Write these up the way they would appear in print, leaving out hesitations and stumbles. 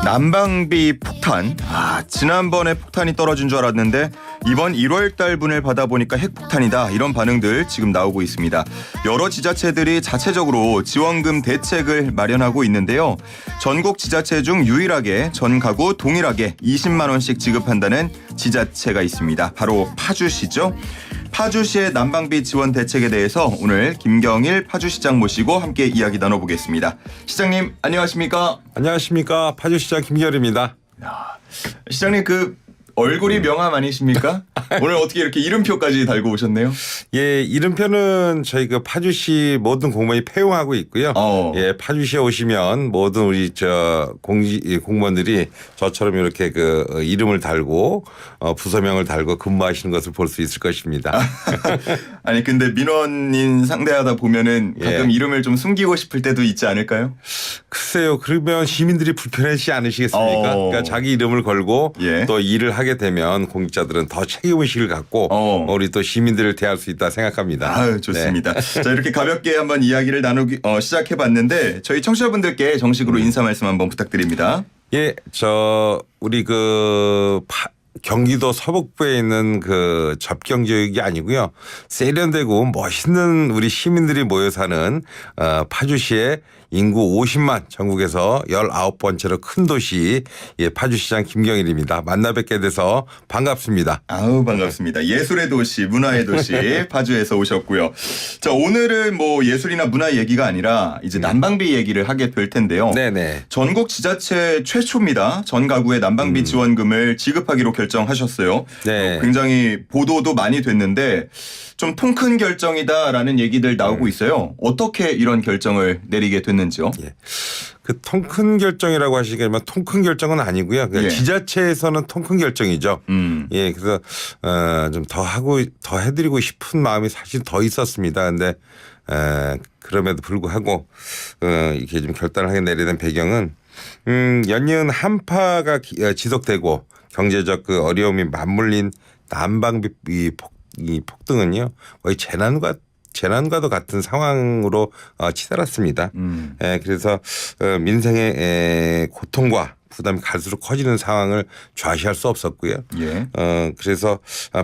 난방비 폭탄. 지난번에 폭탄이 떨어진 줄 알았는데 이번 1월 달분을 받아보니까 핵폭탄이다. 이런 반응들 지금 나오고 있습니다. 여러 지자체들이 자체적으로 지원금 대책을 마련하고 있는데요. 전국 지자체 중 유일하게 전 가구 동일하게 20만 원씩 지급한다는 지자체가 있습니다. 바로 파주시죠. 파주시의 난방비 지원 대책에 대해서 오늘 김경일 파주시장 모시고 함께 이야기 나눠보겠습니다. 시장님 안녕하십니까? 안녕하십니까. 파주시장 김경일입니다. 시장님 얼굴이 명함 아니십니까? 오늘 어떻게 이렇게 이름표까지 달고 오셨네요? 예, 이름표는 저희 파주시 모든 공무원이 폐용하고 있고요. 예, 파주시에 오시면 모든 우리 공무원들이 저처럼 이렇게 이름을 달고 부서명을 달고 근무하시는 것을 볼 수 있을 것입니다. 아니 근데 민원인 상대하다 보면은 가끔 이름을 좀 숨기고 싶을 때도 있지 않을까요? 글쎄요. 그러면 시민들이 불편하지 않으시겠습니까? 그러니까 자기 이름을 걸고 또 일을 하게 되면 공직자들은 더 책임의식을 갖고 우리 또 시민들을 대할 수 있다 생각합니다. 아유, 좋습니다. 네. 자, 이렇게 가볍게 한번 이야기를 시작해봤는데 저희 청취자분들께 정식으로 인사 말씀 한번 부탁드립니다. 예, 우리 경기도 서북부에 있는 접경지역이 아니고요. 세련되고 멋있는 우리 시민들이 모여 사는 파주시의 인구 50만, 전국에서 19번째로 큰 도시 파주시장 김경일입니다. 만나 뵙게 돼서 반갑습니다. 아우, 반갑습니다. 예술의 도시, 문화의 도시 파주에서 오셨고요. 자, 오늘은 예술이나 문화 얘기가 아니라 이제 난방비 얘기를 하게 될 텐데요. 네네. 전국 지자체 최초입니다. 전 가구에 난방비 지원금을 지급하기로 결정하셨어요. 네. 굉장히 보도도 많이 됐는데 좀 통 큰 결정이다라는 얘기들 나오고 있어요. 어떻게 이런 결정을 내리게 됐는지요? 예. 통 큰 결정이라고 하시기에는 통 큰 결정은 아니고요. 지자체에서는 통 큰 결정이죠. 예, 그래서 좀 더 해드리고 싶은 마음이 사실 더 있었습니다. 근데 그럼에도 불구하고 이렇게 좀 결단을 하게 내리는 배경은 연이은 한파가 지속되고 경제적 어려움이 맞물린 난방비 폭등은요 거의 재난과도 같은 상황으로 치달았습니다. 그래서 민생의 고통과 부담이 갈수록 커지는 상황을 좌시할 수 없었고요. 그래서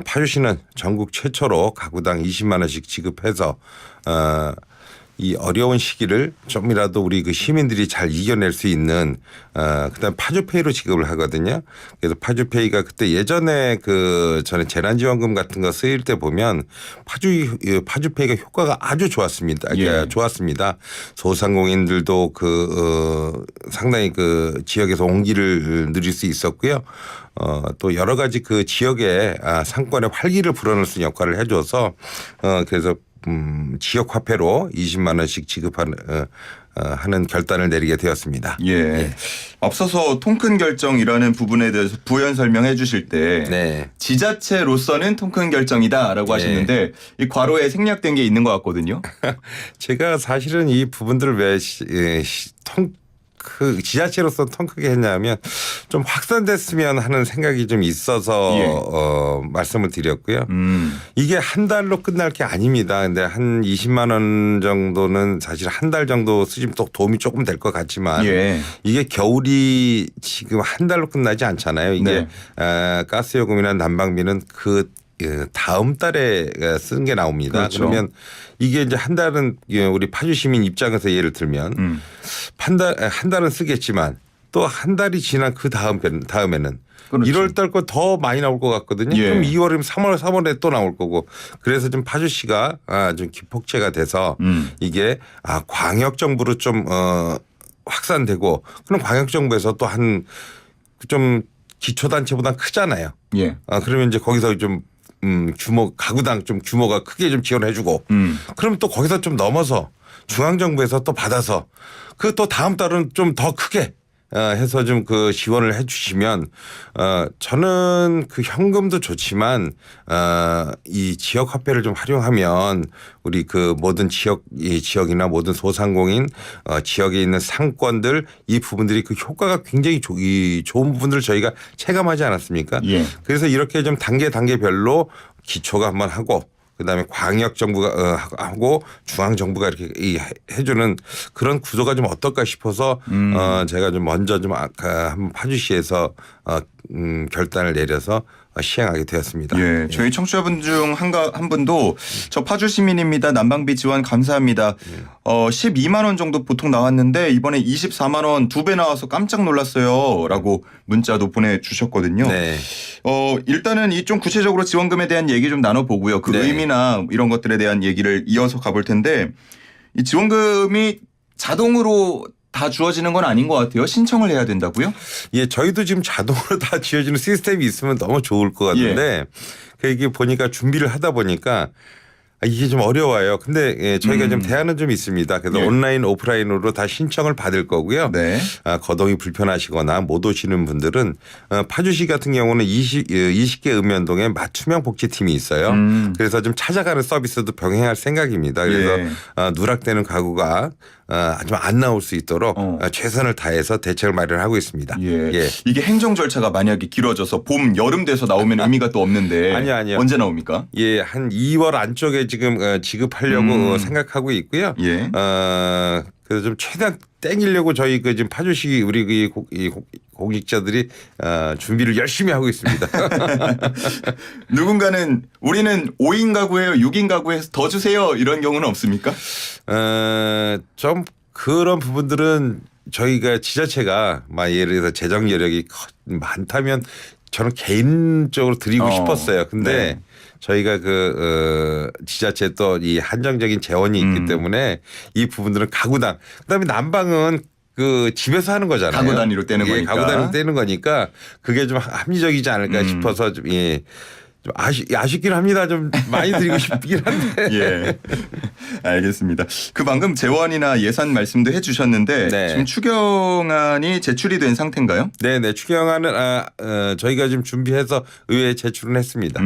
파주시는 전국 최초로 가구당 20만 원씩 지급해서 이 어려운 시기를 좀이라도 우리 시민들이 잘 이겨낼 수 있는 그다음 파주페이로 지급을 하거든요. 그래서 파주페이가 그때 예전에 전에 재난지원금 같은 거 쓰일 때 보면 파주페이가 효과가 아주 좋았습니다. 좋았습니다. 소상공인들도 상당히 지역에서 온기를 누릴 수 있었고요. 또 여러 가지 지역의 상권의 활기를 불어넣을 수 있는 역할을 해줘서 그래서 지역 화폐로 20만 원씩 지급하는 하는 결단을 내리게 되었습니다. 앞서서 통큰 결정이라는 부분에 대해서 부연 설명해 주실 때 지자체로서는 통큰 결정이다라고 하셨는데 이 괄호에 생략된 게 있는 것 같거든요. 제가 사실은 이 부분들을 왜 지자체로서 통 크게 했냐면 좀 확산됐으면 하는 생각이 좀 있어서 말씀을 드렸고요. 이게 한 달로 끝날 게 아닙니다. 근데 한 20만 원 정도는 사실 한 달 정도 쓰시면 또 도움이 조금 될 것 같지만 이게 겨울이 지금 한 달로 끝나지 않잖아요. 이게 가스요금이나 난방비는 다음 달에 쓴 게 나옵니다. 그렇죠. 그러면 이게 이제 한 달은 우리 파주 시민 입장에서 예를 들면 한 달은 쓰겠지만 또 한 달이 지난 다음에는 1월 달 거 더 많이 나올 것 같거든요. 그럼 2월이면 3월에 또 나올 거고 그래서 좀 파주시가 좀 기폭제가 돼서 이게 광역 정부로 좀 확산되고 그럼 광역 정부에서 또 좀 기초단체보다 크잖아요. 그러면 이제 거기서 좀 가구당 좀 규모가 크게 좀 지원해주고 그러면 또 거기서 좀 넘어서 중앙정부에서 또 받아서 또 다음 달은 좀 더 크게 해서 좀 지원을 해 주시면 저는 현금도 좋지만 이 지역 화폐를 좀 활용하면 우리 모든 지역이나 모든 소상공인 지역에 있는 상권들 이 부분들이 효과가 굉장히 좋은 부분들을 저희가 체감하지 않았습니까? 그래서 이렇게 좀 단계별로 기초가 한번 하고 그다음에 광역 정부가 하고 중앙 정부가 이렇게 해주는 그런 구조가 좀 어떨까 싶어서 제가 좀 먼저 좀 한번 파주시에서 결단을 내려서 시행하게 되었습니다. 예, 저희 청취자분 중 한 분도 저 파주 시민입니다. 난방비 지원 감사합니다. 12만 원 정도 보통 나왔는데 이번에 24만 원 2배 나와서 깜짝 놀랐어요라고 문자도 보내주셨거든요. 네. 일단은 이 좀 구체적으로 지원금에 대한 얘기 좀 나눠보고요. 그 네. 의미나 이런 것들에 대한 얘기를 이어서 가볼 텐데 이 지원금이 자동으로 다 주어지는 건 아닌 것 같아요. 신청을 해야 된다고요? 예, 저희도 지금 자동으로 다 지어지는 시스템이 있으면 너무 좋을 것 같은데 이게 보니까 준비를 하다 보니까 이게 좀 어려워요. 근데 예, 저희가 좀 대안은 좀 있습니다. 그래서 예. 온라인 오프라인으로 다 신청을 받을 거고요. 네. 거동이 불편하시거나 못 오시는 분들은 파주시 같은 경우는 20개 읍면동에 맞춤형 복지팀이 있어요. 그래서 좀 찾아가는 서비스도 병행할 생각입니다. 그래서 예. 누락되는 가구가 좀 안 나올 수 있도록 최선을 다해서 대책을 마련하고 있습니다. 예. 이게 행정 절차가 만약에 길어져서 봄, 여름 돼서 나오면 의미가 또 없는데 아니요. 언제 나옵니까? 예, 한 2월 안쪽에 지금 지급하려고 생각하고 있고요. 예. 그래서 좀 최대한 땡기려고 저희 그 지금 파주시 우리 공직자들이 준비를 열심히 하고 있습니다. 누군가는 우리는 5인 가구예요, 6인 가구에서 더 주세요 이런 경우는 없습니까? 좀 그런 부분들은 저희가 지자체가 막 예를 들어서 재정 여력이 많다면 저는 개인적으로 드리고 싶었어요. 근데 네. 저희가 지자체 또 이 한정적인 재원이 있기 때문에 이 부분들은 가구당. 그다음에 난방은 그 집에서 하는 거잖아요. 가구 단위로 떼는 거니까. 가구 단위로 떼는 거니까 그게 좀 합리적이지 않을까 싶어서 좀 좀 아쉽긴 합니다. 좀 많이 드리고 싶긴 한데. 예. 알겠습니다. 그 방금 재원이나 예산 말씀도 해 주셨는데 네. 지금 추경안이 제출이 된 상태인가요? 네네. 추경안은 저희가 지금 준비해서 의회에 제출은 했습니다.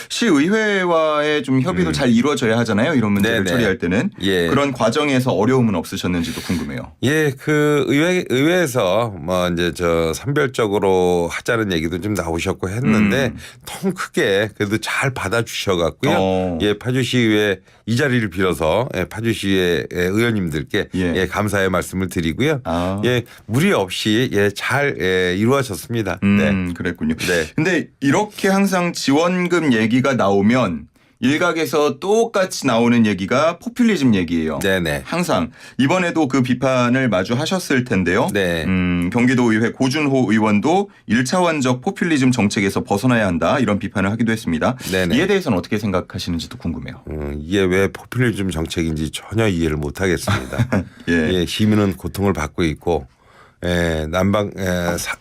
시의회와의 좀 협의도 잘 이루어져야 하잖아요. 이런 문제를 네네. 처리할 때는. 예. 그런 과정에서 어려움은 없으셨는지도 궁금해요. 예, 그 의회에서 뭐 이제 선별적으로 하자는 얘기도 좀 나오셨고 했는데 통 크게 그래도 잘 받아주셔갖고요. 예, 파주시의회 이 자리를 빌어서 파주시의 의원님들께 예. 감사의 말씀을 드리고요. 예, 무리 없이 잘 이루어졌습니다. 네, 그랬군요. 네. 근데 이렇게 항상 지원금 얘기가 나오면 일각에서 똑같이 나오는 얘기가 포퓰리즘 얘기예요. 네네. 항상 이번에도 그 비판을 마주하셨을 텐데요. 네. 경기도의회 고준호 의원도 1차원적 포퓰리즘 정책에서 벗어나야 한다 이런 비판을 하기도 했습니다. 네네. 이에 대해서는 어떻게 생각하시는지도 궁금해요. 이게 왜 포퓰리즘 정책인지 전혀 이해를 못 하겠습니다. 예. 시민은 고통을 받고 있고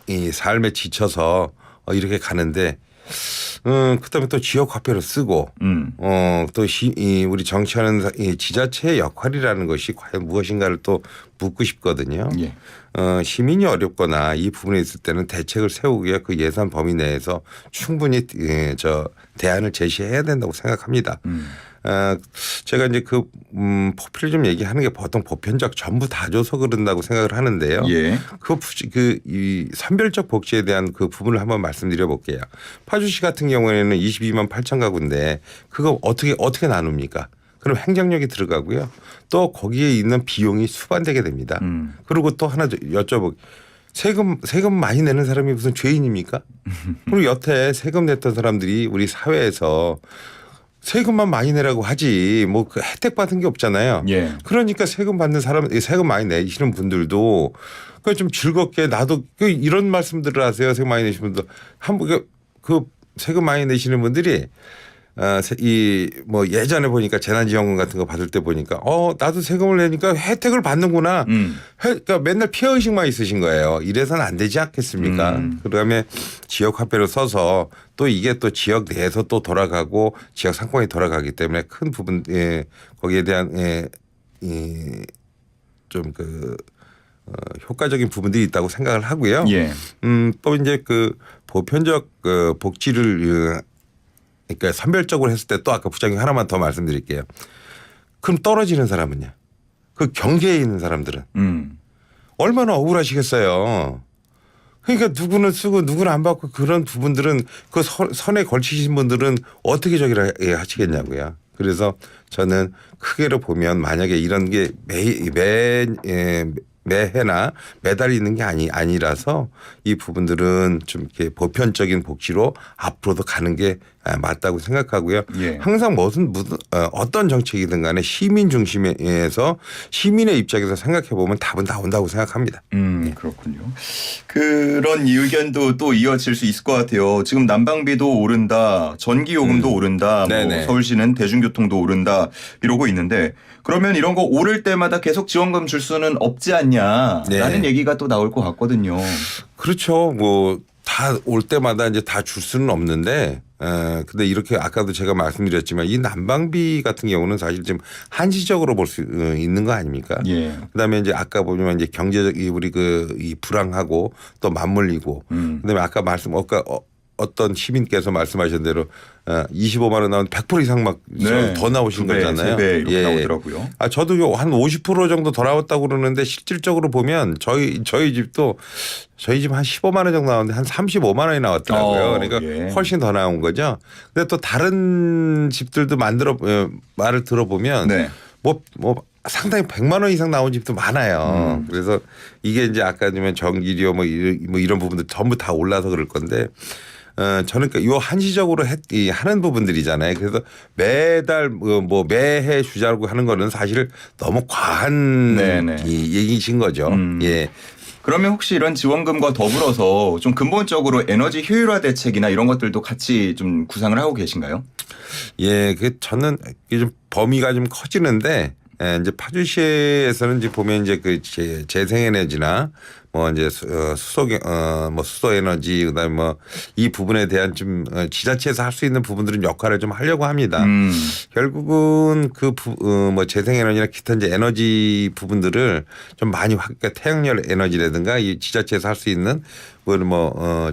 이 삶에 지쳐서 이렇게 가는데 그다음에 또 지역 화폐를 쓰고 또 우리 정치하는 이 지자체의 역할이라는 것이 과연 무엇인가를 또 묻고 싶거든요. 예. 시민이 어렵거나 이 부분에 있을 때는 대책을 세우기에 그 예산 범위 내에서 충분히 대안을 제시해야 된다고 생각합니다. 제가 이제 포퓰리즘 얘기하는 게 보통 보편적 전부 다 줘서 그런다고 생각을 하는데요. 예. 이 선별적 복지에 대한 그 부분을 한번 말씀드려 볼게요. 파주시 같은 경우에는 22만 8천 가구인데 그거 어떻게 나눕니까? 그럼 행정력이 들어가고요. 또 거기에 있는 비용이 수반되게 됩니다. 그리고 또 하나 여쭤볼게요. 세금 많이 내는 사람이 무슨 죄인입니까? 그리고 여태 세금 냈던 사람들이 우리 사회에서 세금만 많이 내라고 하지 뭐 그 혜택 받은 게 없잖아요. 예. 그러니까 세금 받는 사람, 세금 많이 내시는 분들도 그 좀 즐겁게 나도 이런 말씀들을 하세요. 세금 많이 내시는 분들 한번 그 세금 많이 내시는 분들이 뭐 예전에 보니까 재난지원금 같은 거 받을 때 보니까 나도 세금을 내니까 혜택을 받는구나. 그러니까 맨날 피해의식만 있으신 거예요. 이래서는 안 되지 않겠습니까? 그다음에 지역 화폐를 써서 또 이게 또 지역 내에서 또 돌아가고 지역 상권이 돌아가기 때문에 큰 부분 거기에 대한 좀 효과적인 부분들이 있다고 생각을 하고요. 예. 또 이제 보편적 복지를 그러니까 선별적으로 했을 때 또 아까 부장님 하나만 더 말씀드릴게요. 그럼 떨어지는 사람은요? 그 경계에 있는 사람들은 얼마나 억울하시겠어요. 그러니까 누구는 쓰고 누구는 안 받고 그런 부분들은 그 선에 걸치신 분들은 어떻게 저기를 하시겠냐고요. 그래서 저는 크게로 보면 만약에 이런 게 매해나 매달 있는 게 아니라서 이 부분들은 좀 이렇게 보편적인 복지로 앞으로도 가는 게 맞다고 생각하고요. 예. 항상 무슨 어떤 정책이든 간에 시민 중심에서 시민의 입장에서 생각해 보면 답은 나온다고 생각합니다. 그렇군요. 그런 이 의견도 또 이어질 수 있을 것 같아요. 지금 난방비도 오른다, 전기요금도 오른다, 뭐 서울시는 대중교통도 오른다 이러고 있는데 그러면 이런 거 오를 때마다 계속 지원금 줄 수는 없지 않냐라는 얘기가 또 나올 것 같거든요. 그렇죠. 뭐 다 올 때마다 이제 다 줄 수는 없는데 근데 이렇게 아까도 제가 말씀드렸지만 이 난방비 같은 경우는 사실 지금 한시적으로 볼 수 있는 거 아닙니까? 예. 그다음에 이제 아까 보면 이제 경제적 우리 이 불황하고 또 맞물리고 그다음에 아까 어떤 시민께서 말씀하신 대로 25만 원 나오면 100% 이상 막 더 나오신 거잖아요. 3배 이렇게 나오더라고요. 저도 한 50% 정도 더 나왔다고 그러는데 실질적으로 보면 저희 집 한 15만 원 정도 나왔는데 한 35만 원이 나왔더라고요. 그러니까 훨씬 더 나온 거죠. 근데 또 다른 집들도 말을 들어보면 뭐 상당히 100만 원 이상 나온 집도 많아요. 그래서 이게 이제 아까 보면 전기료 뭐 이런 부분들 전부 다 올라서 그럴 건데 저는 요 한시적으로 하는 부분들이잖아요. 그래서 매달 뭐 매해 주자고 하는 거는 사실 너무 과한 얘기신 거죠. 예. 그러면 혹시 이런 지원금과 더불어서 좀 근본적으로 에너지 효율화 대책이나 이런 것들도 같이 좀 구상을 하고 계신가요? 예, 저는 좀 범위가 좀 커지는데 이제 파주시에서는 이제 보면 이제 그 재생에너지나 뭐 이제 수소 에너지 그다음에 뭐 이 부분에 대한 좀 지자체에서 할 수 있는 부분들은 역할을 좀 하려고 합니다. 결국은 뭐 재생에너지나 기타 이제 에너지 부분들을 좀 많이 그러니까 태양열 에너지라든가 이 지자체에서 할 수 있는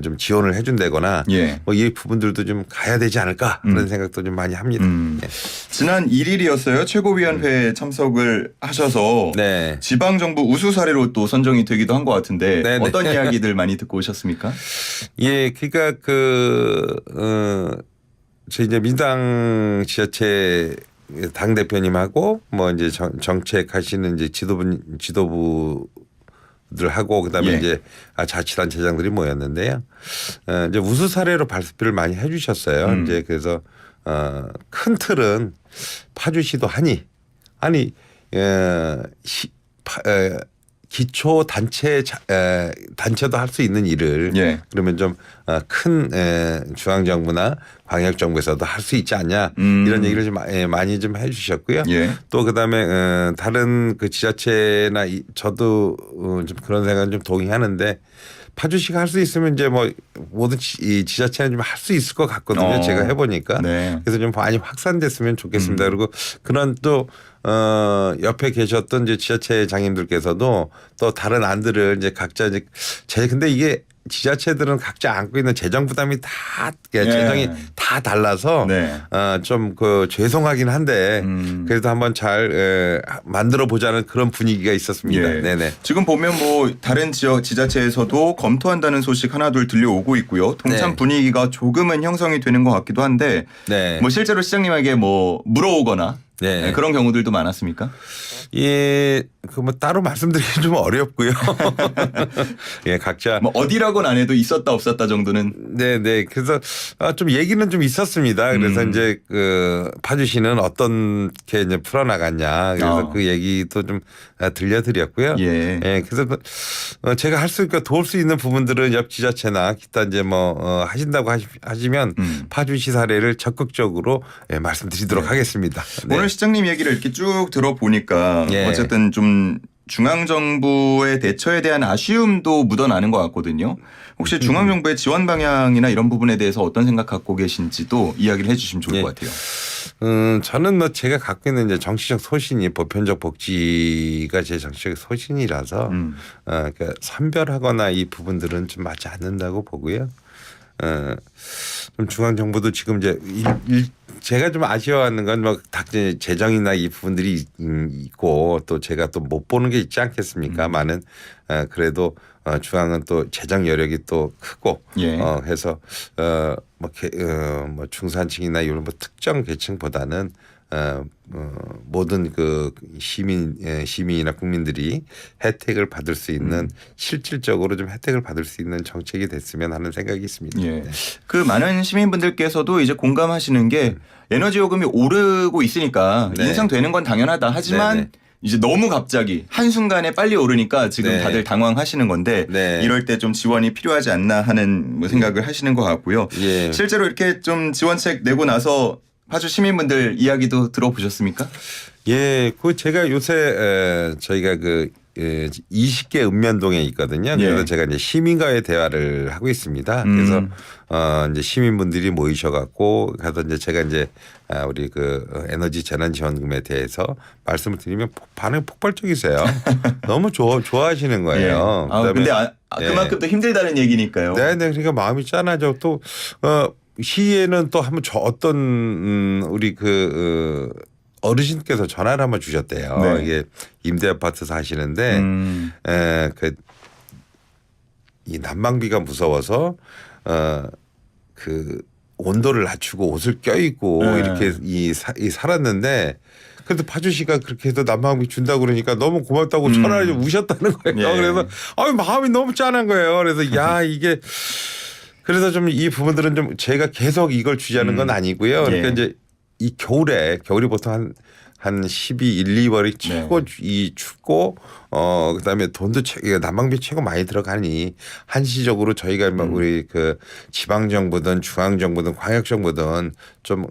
좀 지원을 해준다거나 뭐 이 부분들도 좀 가야 되지 않을까 그런 생각도 좀 많이 합니다. 예. 지난 1일이었어요. 최고위원회에 참석을 하셔서 지방정부 우수 사례로 또 선정이 되기도 한 것 같은데 어떤 이야기들 많이 듣고 오셨습니까? 예, 그러니까 저 이제 민당 지자체 당 대표님하고 뭐 이제 정책하시는 이제 지도부들하고 그다음에 이제 자치단체장들이 모였는데요. 이제 우수 사례로 발표를 많이 해주셨어요. 이제 그래서 큰 틀은 파주시도 기초 단체도 할 수 있는 일을 그러면 좀 큰 중앙 정부나 광역 정부에서도 할 수 있지 않냐 이런 얘기를 좀 많이 좀 해주셨고요. 또 그다음에 다른 그 지자체나 저도 좀 그런 생각은 좀 동의하는데. 파주시가 할 수 있으면 이제 뭐 모든 지자체는 좀 할 수 있을 것 같거든요. 제가 해보니까. 그래서 좀 많이 확산됐으면 좋겠습니다. 그리고 그런 또 옆에 계셨던 이제 지자체장님들께서도 또 다른 안들을 이제 각자 근데 이게 지자체들은 각자 안고 있는 재정 부담이 재정이 다 달라서 좀 죄송하긴 한데 그래도 한번 잘 만들어 보자는 그런 분위기가 있었습니다. 지금 보면 뭐 다른 지역 지자체에서도 검토한다는 소식 하나둘 들려오고 있고요. 동참 분위기가 조금은 형성이 되는 것 같기도 한데 뭐 실제로 시장님에게 뭐 물어오거나 그런 경우들도 많았습니까? 예, 뭐 따로 말씀드리기 좀 어렵고요. 예, 각자 뭐 어디라고는 안 해도 있었다 없었다 정도는. 그래서 좀 얘기는 좀 있었습니다. 그래서 이제 파주시는 어떻게 이제 풀어나갔냐. 그래서 그 얘기도 좀 들려드렸고요. 그래서 제가 할 수 있고 도울 수 있는 부분들은 옆 지자체나 기타 이제 뭐 하신다고 하시면 파주시 사례를 적극적으로 말씀드리도록 하겠습니다. 오늘 시장님 얘기를 이렇게 쭉 들어보니까 어쨌든 좀 중앙정부의 대처에 대한 아쉬움도 묻어나는 것 같거든요. 혹시 중앙정부의 지원 방향이나 이런 부분에 대해서 어떤 생각 갖고 계신지도 이야기를 해 주시면 좋을 것 같아요. 저는 뭐 제가 갖고 있는 이제 정치적 소신이 보편적 복지가 제 정치적 소신이라서 그러니까 선별하거나 이 부분들은 좀 맞지 않는다고 보고요. 좀 중앙 정부도 지금 이제 제가 좀 아쉬워하는 건 뭐 재정이나 이 부분들이 있고 또 제가 또 못 보는 게 있지 않겠습니까? 많은 그래도 중앙은 또 재정 여력이 또 크고 예. 해서 뭐 중산층이나 이런 뭐 특정 계층보다는 모든 그 시민이나 국민들이 혜택을 받을 수 있는 실질적으로 좀 혜택을 받을 수 있는 정책이 됐으면 하는 생각이 있습니다. 예. 네. 그 많은 시민분들께서도 이제 공감하시는 게 에너지 요금이 오르고 있으니까 네. 인상되는 건 당연하다. 하지만 네네. 이제 너무 갑자기 한순간에 빨리 오르니까 지금 네. 다들 당황하시는 건데 네. 이럴 때 좀 지원이 필요하지 않나 하는 뭐 생각을 하시는 것 같고요. 예. 실제로 이렇게 좀 지원책 내고 나서 파주 시민분들 이야기도 들어보셨습니까? 예, 그 제가 요새 저희가 그 20개 읍면동에 있거든요. 그래서 예. 제가 이제 시민과의 대화를 하고 있습니다. 그래서 이제 시민분들이 모이셔갖고 가서 이제 제가 이제 우리 그 에너지 재난지원금에 대해서 말씀을 드리면 반응이 폭발적이세요. 너무 좋아하시는 거예요. 예. 근데 그만큼 또 힘들다는 얘기니까요. 네, 그러니까 마음이 짠하죠. 또 시에는 또 한번 어떤 우리 그 어르신께서 전화를 한번 주셨대요. 네. 이게 임대 아파트 사시는데 이 난방비가 무서워서 그 온도를 낮추고 옷을 껴입고 네. 이렇게 살았는데 그래도 파주시가 그렇게 해서 난방비 준다고 그러니까 너무 고맙다고 전화를 우셨다는 거예요. 예. 그래서 마음이 너무 짠한 거예요. 그래서 야 이게 그래서 좀 이 부분들은 좀 제가 계속 이걸 주자는 건 아니고요. 그러니까 예. 이제 이 겨울이 보통 한 12, 1, 2월이 최고 이 춥고 그다음에 돈도 난방비 최고 많이 들어가니 한시적으로 저희가 우리 그 지방 정부든 중앙 정부든 광역 정부든 좀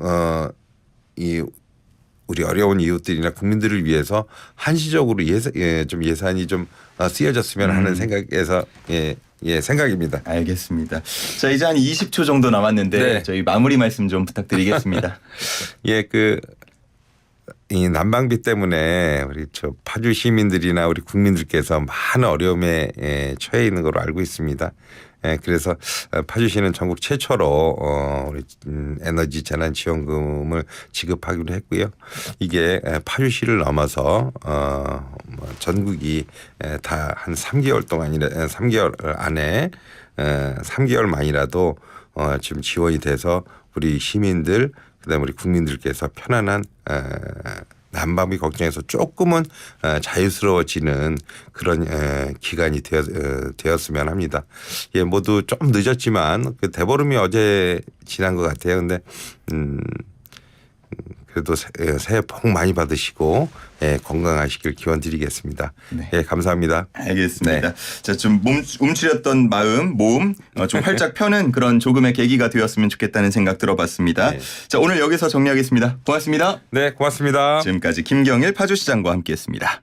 이 우리 어려운 이웃들이나 국민들을 위해서 한시적으로 좀 예산이 좀 쓰여졌으면 하는 생각에서 생각입니다. 알겠습니다. 자, 이제 한 20초 정도 남았는데 네. 저희 마무리 말씀 좀 부탁드리겠습니다. 이 난방비 때문에 우리 파주 시민들이나 우리 국민들께서 많은 어려움에 처해 있는 걸로 알고 있습니다. 그래서 파주시는 전국 최초로 우리 에너지 재난 지원금을 지급하기로 했고요. 이게 파주시를 넘어서 전국이 다 한 3개월 동안이라 3개월 안에 3개월 만이라도 지금 지원이 돼서 우리 시민들 그다음에 우리 국민들께서 편안한 난방비 걱정에서 조금은 자유스러워지는 그런 기간이 되었으면 합니다. 예, 모두 좀 늦었지만 그 대보름이 어제 지난 것 같아요. 근데 그래도 새해 복 많이 받으시고 건강하시길 기원드리겠습니다. 네. 예, 감사합니다. 알겠습니다. 네. 자, 좀 움츠렸던 몸 좀 활짝 펴는 그런 조금의 계기가 되었으면 좋겠다는 생각 들어봤습니다. 네. 자, 오늘 여기서 정리하겠습니다. 고맙습니다. 네, 고맙습니다. 지금까지 김경일 파주시장과 함께했습니다.